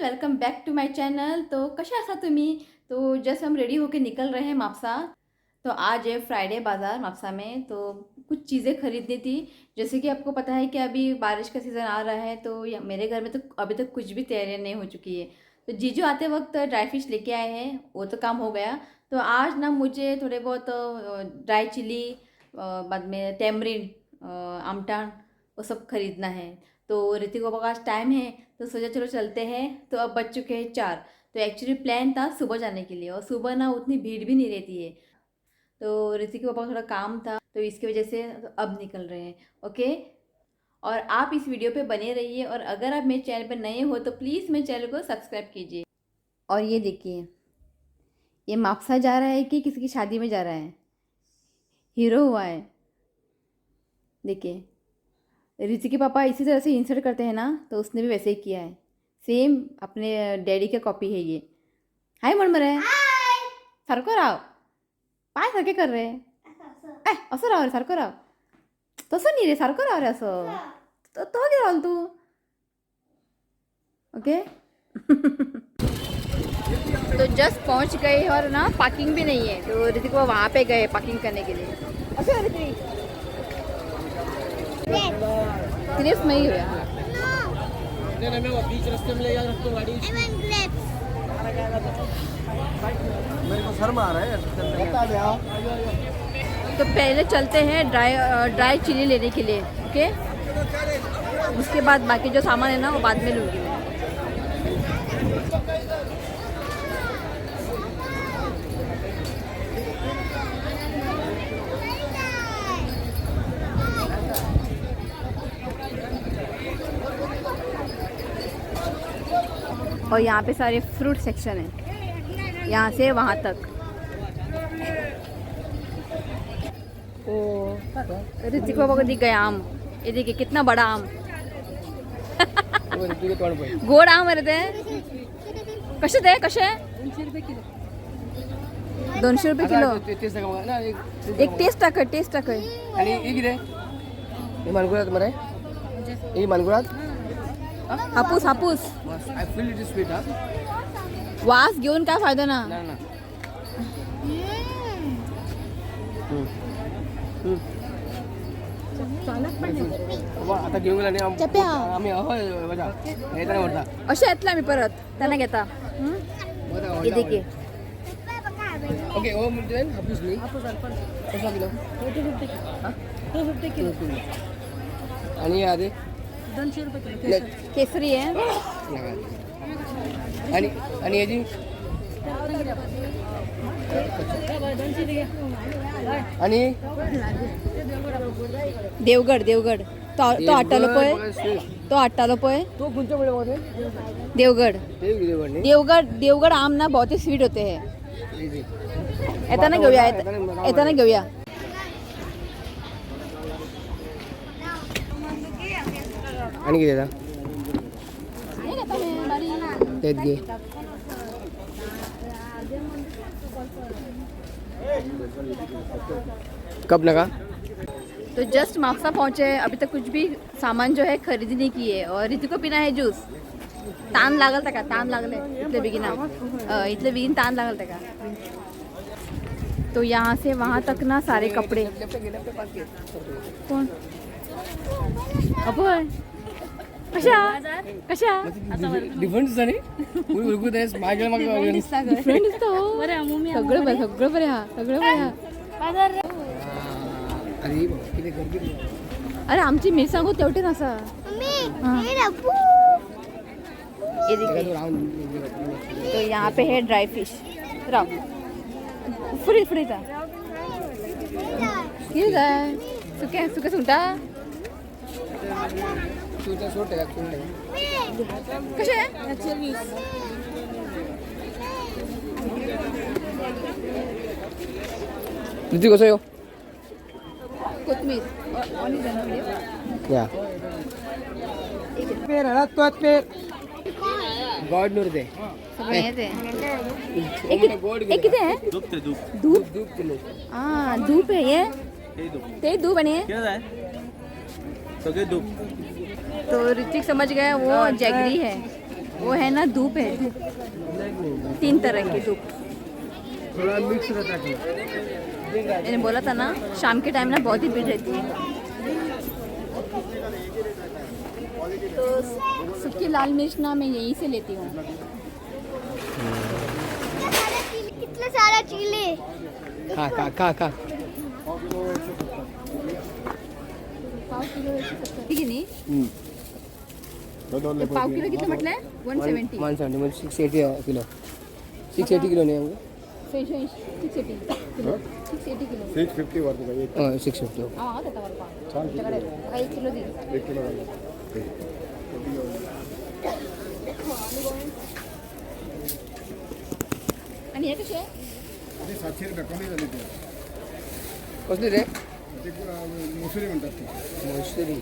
Welcome back to my channel. तो कशा असा तुम्ही? तो जस्ट हम रेडी होके निकल रहे हैं मापसा। तो आज है फ्राइडे बाज़ार मापसा में, तो कुछ चीज़ें खरीदनी थी। जैसे कि आपको पता है कि अभी बारिश का सीज़न आ रहा है, तो मेरे घर में तो अभी तक कुछ भी तैयारियां नहीं हो चुकी है। तो जीजू आते वक्त ड्राई फिश लेके आए हैं, वो तो काम हो गया। तो आज ना मुझे थोड़े बहुत ड्राई चिली, बाद में टेमरिन, आमटान, वो सब खरीदना है। तो ऋतिक को पास टाइम है, तो सोचा चलो चलते हैं। तो अब बज चुके हैं 4। तो एक्चुअली प्लान था सुबह जाने के लिए, और सुबह ना उतनी भीड़ भी नहीं रहती है। तो ऋतिक के पापा को थोड़ा काम था, तो इसकी वजह से अब निकल रहे हैं। ओके, और आप इस वीडियो पे बने रहिए, और अगर आप मेरे चैनल पे नए हो तो प्लीज़ मेरे चैनल को सब्सक्राइब कीजिए। और ये देखिए, ये मापसा जा रहा है कि किसी की शादी में जा रहा है। हीरो हुआ है, देखिए। ऋतिक के पापा इसी तरह से इंसर्ट करते हैं ना, तो उसने भी वैसे ही किया है। सेम अपने डैडी का कॉपी है ये। हाय मरमरे, सारखं राव, पाय सारखे कर रे, असं राव रे, सारखं राव, तसं नाही रे, सारखं राव रे, असं तो घे राहुल तू। ओके। तो जस्ट पहुंच गए, और ना पार्किंग भी नहीं है, तो ऋतिक को वहाँ पे गए पार्किंग करने के लिए। अच्छा ऋतिक ग्रेप्स में ही हुआ। बीच रास्ते में ले जा रखो गाड़ी। मेरे को शर्म आ रहा है। तो पहले चलते हैं ड्राई चिली लेने के लिए। ओके, उसके बाद बाकी जो सामान है ना वो बाद में लूँगी मैं। और यहाँ पे सारे फ्रूट सेक्शन है, यहाँ से वहाँ तक। ओ ऋतिक बाबा को दिख गया आम, ये देखिए कितना बड़ा आम। गोड आम आहे ते। कसे ते कसे? 200 रुपये किलो। एक टेस्ट टाक। आणि हे किती हे मानगुळात मरे हे मानगुळात हापूस I feel it is sweet हा वास घेऊन काय फायदा ना। ना आता घेऊन गेला नाही आम्ही होय बघा हे तर वरता असे येतला मी परत त्यांना घेता। ये देखिए, ओके ओ म्हणजे हापूस नाही कसा किलो 250 किलो आणि आधी 200 रुपये किलो केसरी है। आणि याची आणि देवगड तो अट्टालो पोय तो कोणत्या वेळेमध्ये देवगड आम ना बहुत ही स्वीट होते हैं। येताना घेऊया। आणि किती तेच घे कब लगा। तो जस्ट मापसा पहुंचे, अभी तक कुछ भी सामान जो है खरीदी नहीं की है। और ऋतु को पीना है जूस। तान लागल था का? तान लागले इतले बिगिन तान लागल था का? तो यहाँ से वहाँ तक ना सारे कपड़े। कौन अभय कशा डिफरंट झाली उरकू देस मागे डिफरंट दिसतो सगळं बरं हा। अरे आमची मिरसांग हो तेवढे नसा। तो यहाँ पे है ड्राई फिश। राव फ्री था किती जाय सुके सुंटा कसे किती कसं येऊ कोथमीर या पेर हळद तो पेर गॉड नूर दे सगळे येते। एक किती आहे? धूप किलो हां धूप आहे ये ते धूप आणि सगळे धूप तो ऋतिक समझ गया वो जैगरी है। वो है ना धूप है, धूप 3 तरह की धूप। थोड़ा मिक्स रहता है। मैंने बोला था ना शाम के टाइम ना बहुत ही भीड़ रहती है। तो सूखी लाल मिर्च ना मैं यहीं से लेती हूँ। कितना सारा चिली। खा खा खा खा। ठीक है नहीं? पाव किलो किती म्हटलं आहे? 170. 170 म्हणजे 680 किलो. 680 किलो नाही आहे. 680 किलो. 680 किलो. 650 वरती का? एक 650. हां त्याच्यावर पाव. छान त्याच्याकडे 1 किलो दे. 1 किलो घाला. आणि हे कसे आहे? ते 700 रुपये कमी झाली ते. कसली रे? ते मुसरी म्हणतात ते. मोसरी.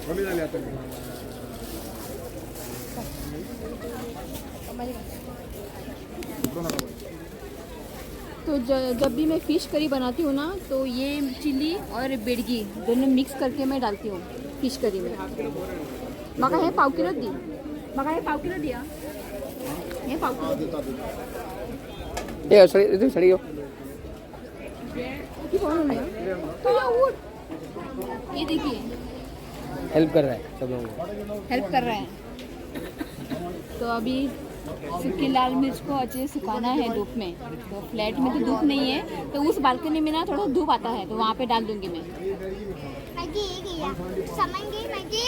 कमी झाली आता. तो जब भी मैं फ़िश करी बनाती हूँ ना तो ये चिली और बेडगी दोनों मिक्स करके मैं डालती हूँ फ़िश करी में। मगा हे पाव किलो दी, मगा हे पाव किलो दिया, हे पाव किलो ए सड़ी इधर सड़ी हो. की बोलूँ मैं तो ये उठ, ये देखिए हेल्प कर रहा है सब लोगों को. हेल्प कर रहा है। तो अभी सूखी लाल मिर्च को अच्छे से सुखाना है धूप में। तो फ्लैट में तो धूप नहीं है तो उस बालकनी में ना थोड़ा धूप आता है तो वहाँ पे डाल दूंगी मैं। मैगी गया सामान गई मैगी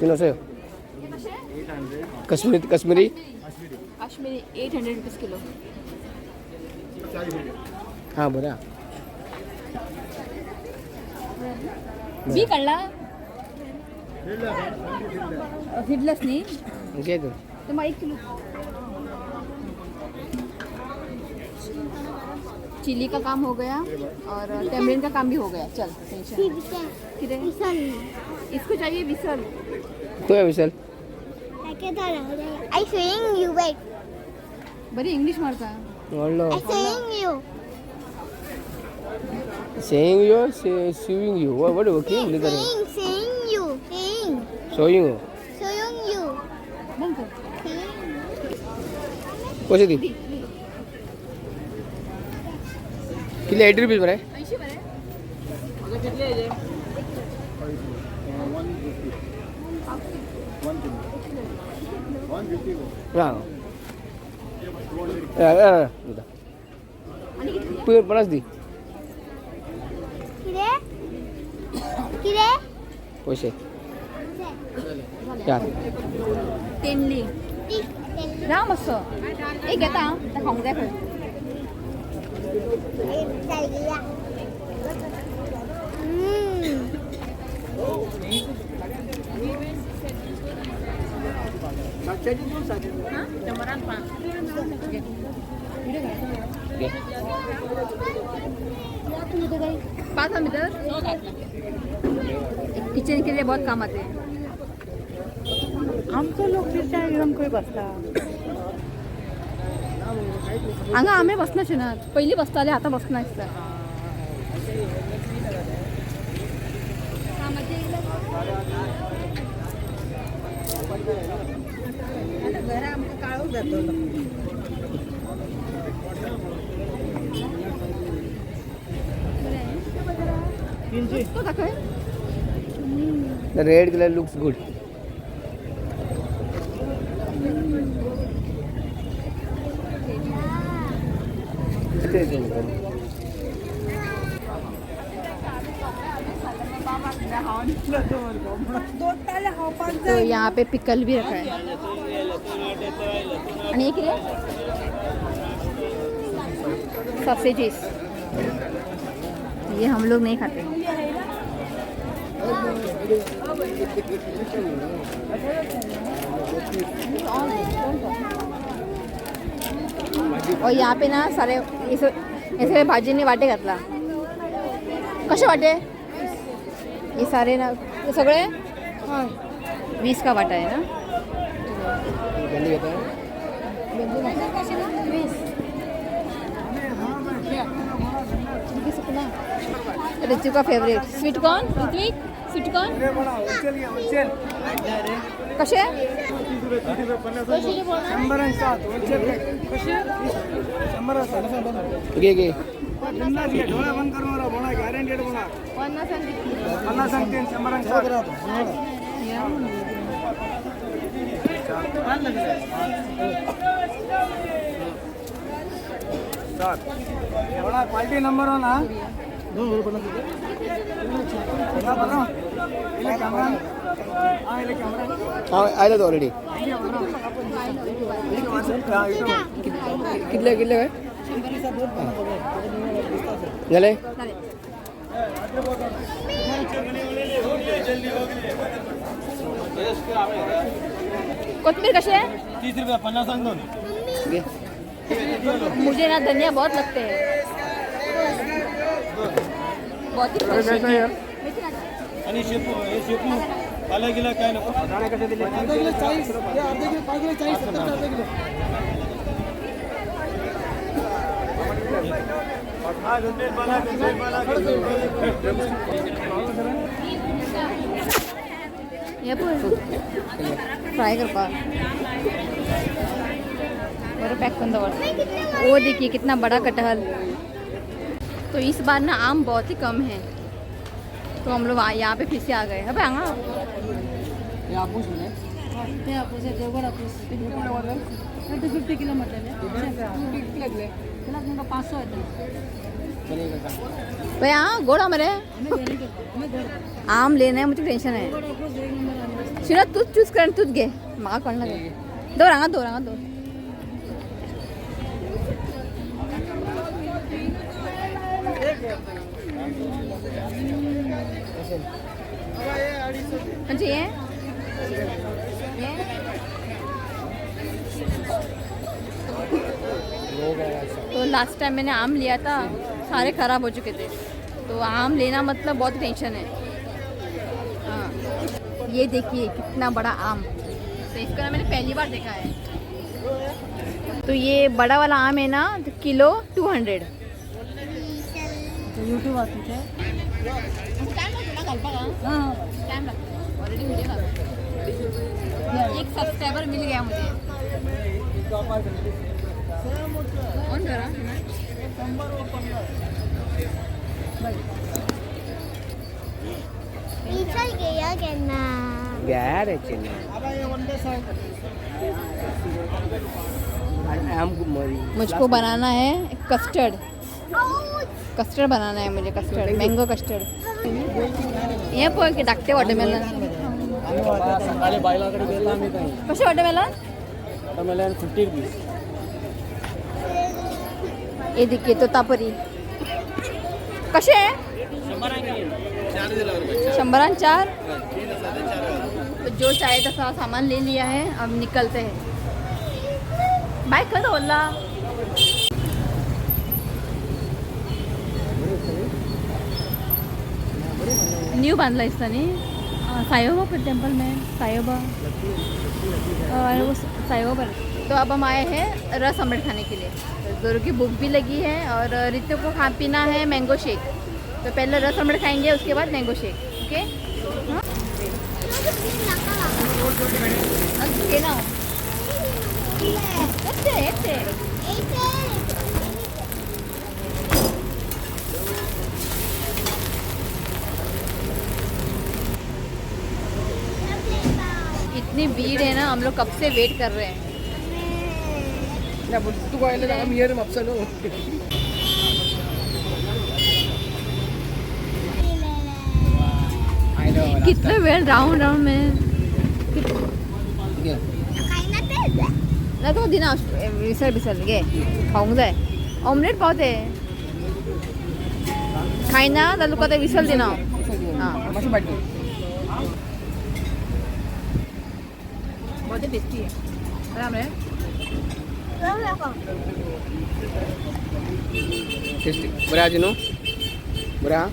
किलो से कश्मीरी काश्मीरी 800 रुपीज़ किलो। हाँ बरं. बी काढला फिरलंच नाही घे तू. तर मग 1 किलो चिली का काम हो गया और टेमरिन का काम भी हो गया। चल टेंशन किधर इसको चाहिए विसल। तू आहे विशाल. I saying you wait. बरी इंग्लिश मारता बोललो. I saying you. Saying you, suing you. What do you mean? Literally. Saying you. Saying. Showing you. Saying you. बंद कर कशी ती? किती 80 रुपीज बरं आहे. 80 बरं हां. आणि किती तू 50 दी किरे किरे पैसे. चार. तेनली राम मस्त एक घेता त्या खाऊन जाय खंय. पाच मीटर किचन के लिए बहुत काम आते हैं. आमचं लोक फिरता घेऊन कोई बसता. हांगा आम्ही बसनाचे ना पयलीं बसताले आतां बसना दिसता. घरा आमचं काळूच जातो. तो दाखय The red color looks good. तो यहाँ पे पिकल भी रखा है. आणि एक रे सॉसेजेस ये हम लोग नहीं खाते. और यहाँ पे ना सारे ऐसे भाजीने वाटे घातला. कसे वाटे ये सारे ना ये सगळे 20 का वाटा है ना. जल्दी बता. 20 रितू का favourite sweet corn Ritvik sweet corn कसे घे घे डोळे बंद करून बोला गॅरंटेड बोला 50 सांगते 100 क्वालिटी नंबर 1 हा हाँ आया तो ऑलरेडी कितले कितले काय झाले कोथिंबीर कशी आहे 30 रुपये 50 सांग दोन घे मुझे ना धनिया बहुत लगते हैं बहुत ही fresh है। आणि शेपू हे शेपू पाला गेला काय नको दाणे कसे दिले अर्धा किलो 40 हे अर्धा किलो 5 किलो 40 70 अर्धा किलो हा गंभीर पाला ये पण फ्राय कर पा बरं पैक कर दो वो देखिए कितना बड़ा कटहल। तो इस बार ना आम बहुत ही कम है तो हम लोग यहाँ पे फिर से आ गए अबे आगा ये आपूस में ते आपूस आहे देवगड आपूस 250 किलो म्हटलं त्याला तुमका 500 येतं चलेगा का भाई हाँ गोड़ा मरे आम लेना है मुझे टेंशन है शिरा तूच चूज कर तूच घे मागा कौन लगे दो रंगा दो म्हणजे ये तो लास्ट टाइम मैंने आम लिया था सारे खराब हो चुके थे तो आम लेना मतलब बहुत टेंशन है। हाँ ये देखिए कितना बड़ा आम तो इसका ना मैंने पहली बार देखा है। तो ये बड़ा वाला आम है ना तो किलो 200 यूट्यूब आती है टाइम लगता ऑलरेडी मुझे एक सब्सक्राइबर मिल गया मुझे ऑन करा विचार गया केन्ना गॅर आहे चेन्नई आम मरी मुझको बनाना है कस्टर्ड बनाना है मुझे कस्टर्ड मैंगो कस्टर्ड ये पण की टाकते वॉटरमेलन सकाळी बायलाकडे गेला आम्ही काही कसे वॉटरमेलन मला 50 रुपये ये देखिए तोतापुरी कसे आहे 100 तो जो चाहिए था सारा सामान ले लिया है अब निकलते हैं बाय कर दो अल्लाह न्यू बांधला इसका नहीं साईबाबा पर टेम्पल में साईबाबा वो साईबाबा तो अब हम आए हैं रस अमृत खाने के लिए तो दोनों की भूख भी लगी है और रितु को खा पीना है मैंगो शेक तो पहले रस अमृत खाएंगे उसके बाद मैंगो शेक ओके ना इतनी भीड़ है ना हम लोग कब से वेट कर रहे हैं तू काय आम्ही येर मापसालो कितने वेळ राउंड में ना तो दिना विसर घे खाऊंक जाय ऑमलेट पावते खायना जाल्यार तुका ते विसल दिना हां मातशें पाटी बहुत टेस्टी है राम रे टेस्टी बरें आजी न्हू बरें आहा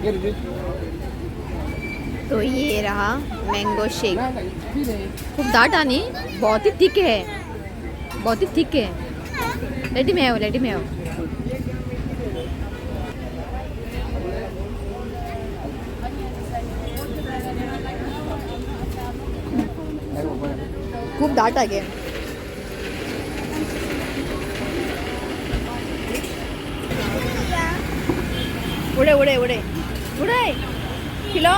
ये तो ये रहा मैंगो शेक, अभी नहीं खूब दाट आनी, बहुत ही थिक है, बहुत ही थिक है। लेट में आओ। खूब दाट आ गया। उड़े खिलो।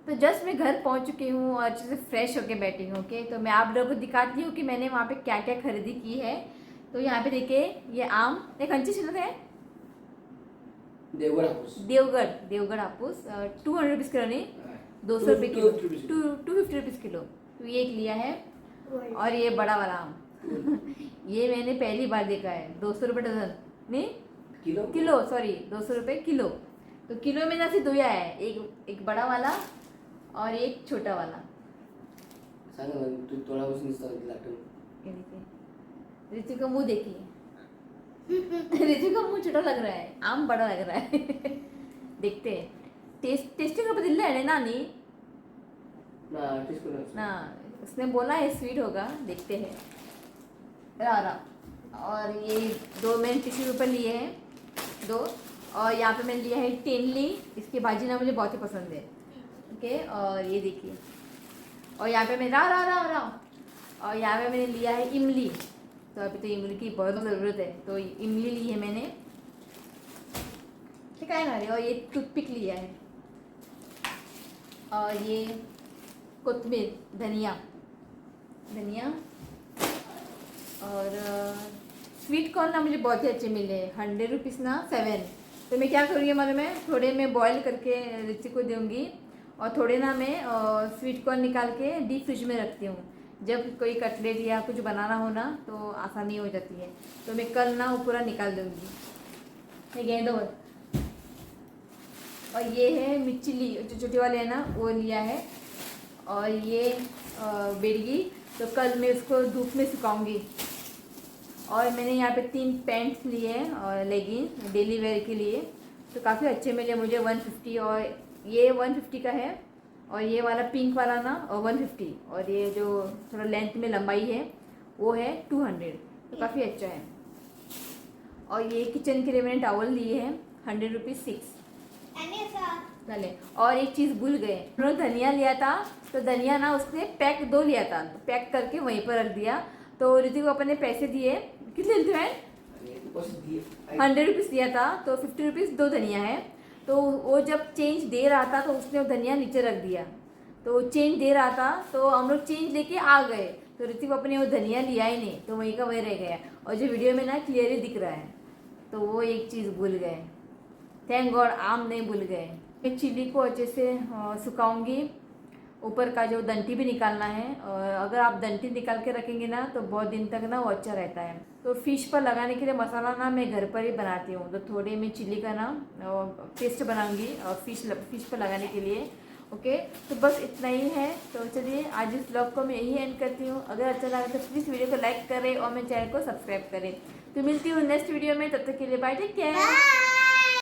तो जस्ट मैं घर पहुंच चुकी हूँ और अच्छे से फ्रेश होके बैठी हूँ। ओके, तो मैं आप लोगों को दिखाती हूँ कि मैंने वहाँ पे क्या क्या खरीदी की है। तो यहाँ पे देखिए, ये आम एक खंची छिलक है, देवगढ़ हापुस 200 रुपीज़ किलो, नहीं 200 रुपये किलो, 250 रुपीज़ किलो। तो ये एक लिया है। और ये बड़ा वाला आम ये मैंने पहली बार देखा है, 200 रुपये डजन, नहीं किलो सॉरी 200 रुपये किलो। तो किलो में ना सिर्फ दो है, एक बड़ा वाला और एक छोटा वाला। ये देखिए, रितु का मुंह देखिए रितु का मुंह छोटा लग रहा है, आम बड़ा लग रहा है देखते हैं, टेस्टिंग का दिल है नानी ना, उसने बोला है स्वीट होगा, देखते हैं। और ये 2 मैंने टिश्यू पेपर लिए हैं 2, और यहाँ पे मैंने लिया है टेनली, इसकी भाजी ना मुझे बहुत ही पसंद है। ओके, और ये देखिए, और यहाँ पे मैं और यहाँ पे मैंने लिया है इमली। तो अभी तो इमली की बहुत ज़रूरत है, तो इमली ली है मैंने, ठीक है ना। और ये टूथपिक लिया है, और ये कोतमीर, धनिया, और स्वीट कॉर्न ना मुझे बहुत ही अच्छे मिले, 100 रुपीज़ ना 7। तो मैं क्या करूँगी मालूम है, थोड़े मैं बॉईल करके रिची को दूँगी, और थोड़े ना मैं स्वीट कॉर्न निकाल के डीप फ्रिज में रखती हूँ। जब कोई कटलेट या कुछ बनाना हो ना तो आसानी हो जाती है। तो मैं कल ना वो पूरा निकाल दूँगी। ये गेंदो, और ये है मिर्ची जो छोटे वाले हैं ना वो लिया है, और ये बेड़गी, तो कल मैं उसको धूप में सुखाऊंगी। और मैंने यहाँ पे 3 पैंट्स लिए हैं और लेगिंग डेली वेयर के लिए, तो काफ़ी अच्छे मिले मुझे, 150, और ये 150 का है, और ये वाला पिंक वाला ना 150, और ये जो थोड़ा लेंथ में लंबाई है वो है 200, तो काफ़ी अच्छा है। और ये किचन के लिए मैंने टॉवल लिए हैं 100 रुपीज़ 6 चले। और एक चीज़ भूल गए, उन्होंने धनिया लिया था, तो धनिया ना उसने पैक 2 लिया था, तो पैक करके वहीं पर रख दिया। तो ऋतिक को अपने पैसे दिए, कितने लेते हैं 100 रुपीज़ दिया था, तो 50 रुपीज़ 2 धनिया है। तो वो जब चेंज दे रहा था तो उसने वो धनिया नीचे रख दिया, तो चेंज दे रहा था, तो हम लोग चेंज लेके आ गए, तो ऋतिक अपने वो धनिया लिया ही नहीं, तो वहीं का वहीं रह गया। और जो वीडियो में ना क्लियरली दिख रहा है, तो वो एक चीज़ भूल गए, थैंक गॉड आम नहीं भूल गए। मैं चिली को अच्छे से सुखाऊंगी, ऊपर का जो डंटी भी निकालना है, और अगर आप डंटी निकाल के रखेंगे ना तो बहुत दिन तक ना वो अच्छा रहता है। तो फिश पर लगाने के लिए मसाला ना मैं घर पर ही बनाती हूँ, तो थोड़े मैं चिली का ना पेस्ट बनाऊंगी और फिश पर लगाने के लिए। ओके, तो बस इतना ही है। तो चलिए आज इस ब्लॉग को मैं यही एंड करती हूँ। अगर अच्छा लगा तो प्लीज़ वीडियो को लाइक करें और मेरे चैनल को सब्सक्राइब करें। तो मिलती हूँ नेक्स्ट वीडियो में, तब तक के लिए बाय, टेक केयर।